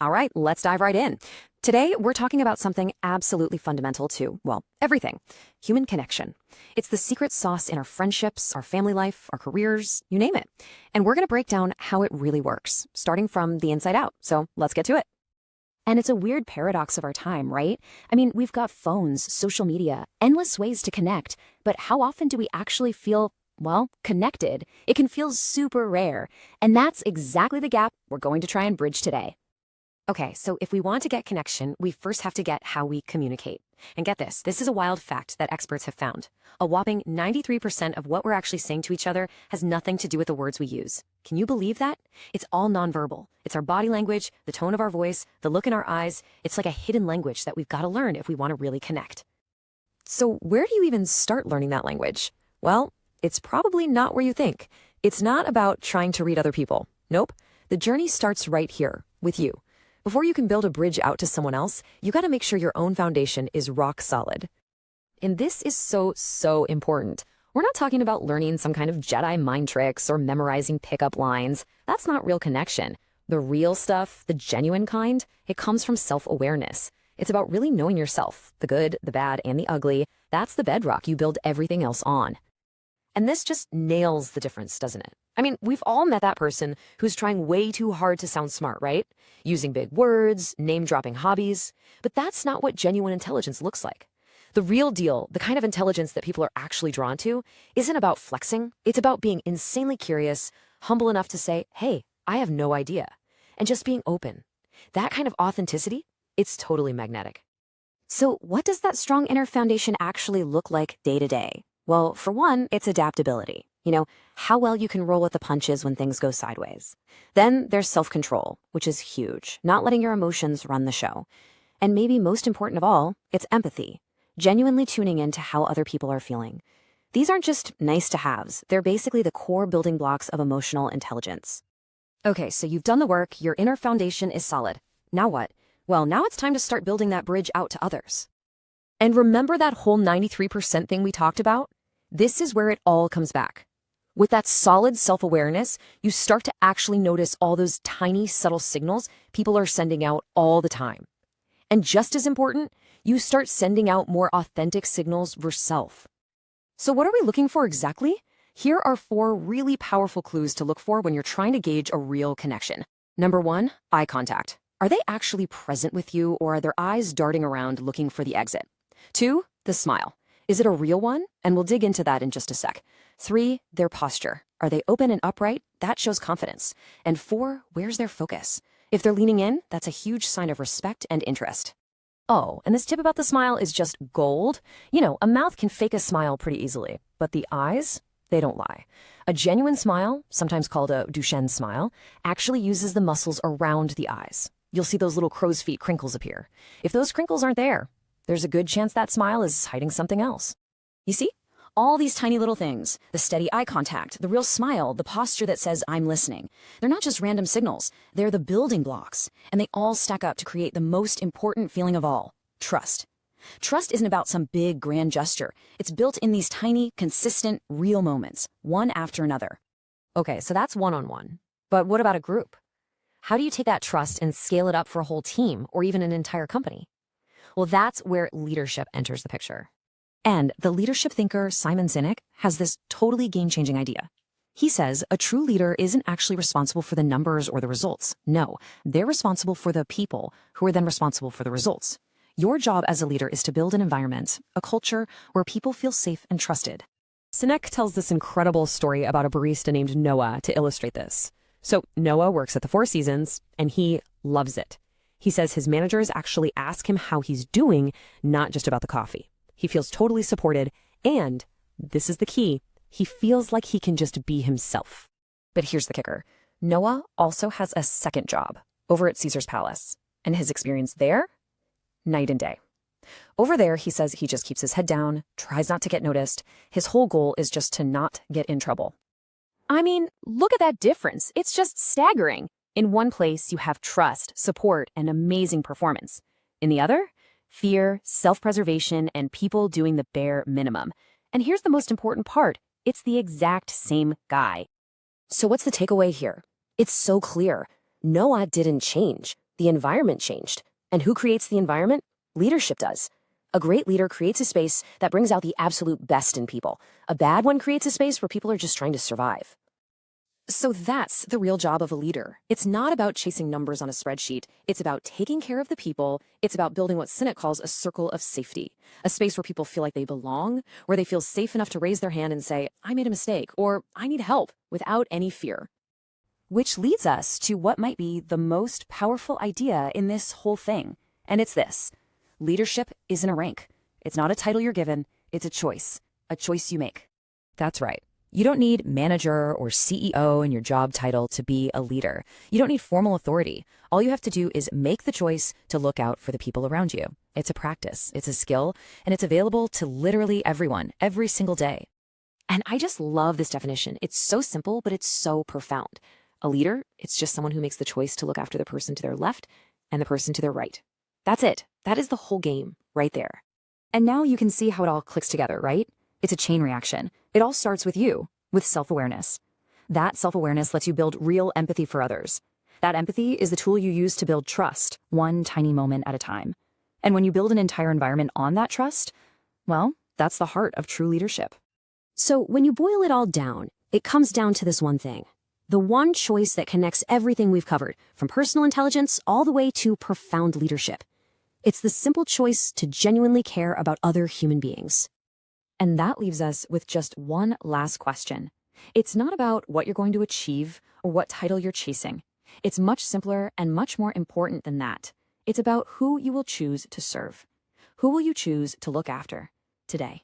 All right, let's dive right in. Today, we're talking about something absolutely fundamental to, well, everything: human connection. It's the secret sauce in our friendships, our family life, our careers, you name it. And we're going to break down how it really works, starting from the inside out. So let's get to it. And it's a weird paradox of our time, right? I mean, we've got phones, social media, endless ways to connect, but how often do we actually feel, well, connected? It can feel super rare. And that's exactly the gap we're going to try and bridge today. Okay, so if we want to get connection, we first have to get how we communicate. And get this is a wild fact that experts have found. A whopping 93% of what we're actually saying to each other has nothing to do with the words we use. Can you believe that? It's all nonverbal. It's our body language, the tone of our voice, the look in our eyes. It's like a hidden language that we've got to learn if we want to really connect. So where do you even start learning that language? Well, it's probably not where you think. It's not about trying to read other people. Nope. The journey starts right here, with you. Before you can build a bridge out to someone else, you got to make sure your own foundation is rock solid. And this is so important. We're not talking about learning some kind of Jedi mind tricks or memorizing pickup lines. That's not real connection. The real stuff, the genuine kind, it comes from self-awareness. It's about really knowing yourself, the good, the bad, and the ugly. That's the bedrock you build everything else on. And this just nails the difference, doesn't it? I mean, we've all met that person who's trying way too hard to sound smart, right? Using big words, name-dropping hobbies. But that's not what genuine intelligence looks like. The real deal, the kind of intelligence that people are actually drawn to, isn't about flexing. It's about being insanely curious, humble enough to say, hey, I have no idea, and just being open. That kind of authenticity, it's totally magnetic. So what does that strong inner foundation actually look like day to day? Well, for one, it's adaptability. You know, how well you can roll with the punches when things go sideways. Then there's self-control, which is huge, not letting your emotions run the show. And maybe most important of all, it's empathy, genuinely tuning into how other people are feeling. These aren't just nice to haves, they're basically the core building blocks of emotional intelligence. Okay, so you've done the work, your inner foundation is solid. Now what? Well, now it's time to start building that bridge out to others. And remember that whole 93% thing we talked about? This is where it all comes back. With that solid self-awareness, you start to actually notice all those tiny, subtle signals people are sending out all the time. And just as important, you start sending out more authentic signals yourself. So what are we looking for exactly? Here are 4 really powerful clues to look for when you're trying to gauge a real connection. Number 1, eye contact. Are they actually present with you, or are their eyes darting around looking for the exit? 2, the smile. Is it a real one? And we'll dig into that in just a sec. 3, their posture. Are they open and upright? That shows confidence. And 4, where's their focus? If they're leaning in, that's a huge sign of respect and interest. Oh, and this tip about the smile is just gold. You know, a mouth can fake a smile pretty easily, but the eyes, they don't lie. A genuine smile, sometimes called a Duchenne smile, actually uses the muscles around the eyes. You'll see those little crow's feet crinkles appear. If those crinkles aren't there, there's a good chance that smile is hiding something else. You see? All these tiny little things, the steady eye contact, the real smile, the posture that says, I'm listening. They're not just random signals. They're the building blocks, and they all stack up to create the most important feeling of all: trust. Trust isn't about some big, grand gesture. It's built in these tiny, consistent, real moments, one after another. Okay, so that's one-on-one. But what about a group? How do you take that trust and scale it up for a whole team or even an entire company? Well, that's where leadership enters the picture. And the leadership thinker Simon Sinek has this totally game-changing idea. He says a true leader isn't actually responsible for the numbers or the results. No, they're responsible for the people who are then responsible for the results. Your job as a leader is to build an environment, a culture where people feel safe and trusted. Sinek tells this incredible story about a barista named Noah to illustrate this. So Noah works at the Four Seasons, and he loves it. He says his managers actually ask him how he's doing, not just about the coffee. He feels totally supported, and, this is the key, he feels like he can just be himself. But here's the kicker. Noah also has a second job over at Caesar's Palace, and his experience there? Night and day. Over there, he says he just keeps his head down, tries not to get noticed. His whole goal is just to not get in trouble. I mean, look at that difference. It's just staggering. In one place, you have trust, support, and amazing performance. In the other, fear, self-preservation, and people doing the bare minimum. And here's the most important part. It's the exact same guy. So what's the takeaway here? It's so clear. Noah didn't change. The environment changed. And who creates the environment? Leadership does. A great leader creates a space that brings out the absolute best in people. A bad one creates a space where people are just trying to survive. So that's the real job of a leader. It's not about chasing numbers on a spreadsheet. It's about taking care of the people. It's about building what Sinek calls a circle of safety, a space where people feel like they belong, where they feel safe enough to raise their hand and say, I made a mistake, or I need help, without any fear. Which leads us to what might be the most powerful idea in this whole thing. And it's this: leadership isn't a rank. It's not a title you're given. It's a choice you make. That's right. You don't need manager or CEO in your job title to be a leader. You don't need formal authority. All you have to do is make the choice to look out for the people around you. It's a practice, it's a skill, and it's available to literally everyone, every single day. And I just love this definition. It's so simple, but it's so profound. A leader, it's just someone who makes the choice to look after the person to their left and the person to their right. That's it. That is the whole game right there. And now you can see how it all clicks together, right? It's a chain reaction. It all starts with you, with self-awareness. That self-awareness lets you build real empathy for others. That empathy is the tool you use to build trust, one tiny moment at a time. And when you build an entire environment on that trust, well, that's the heart of true leadership. So when you boil it all down, it comes down to this one thing. The one choice that connects everything we've covered, from personal intelligence all the way to profound leadership. It's the simple choice to genuinely care about other human beings. And that leaves us with just one last question. It's not about what you're going to achieve or what title you're chasing. It's much simpler and much more important than that. It's about who you will choose to serve. Who will you choose to look after today?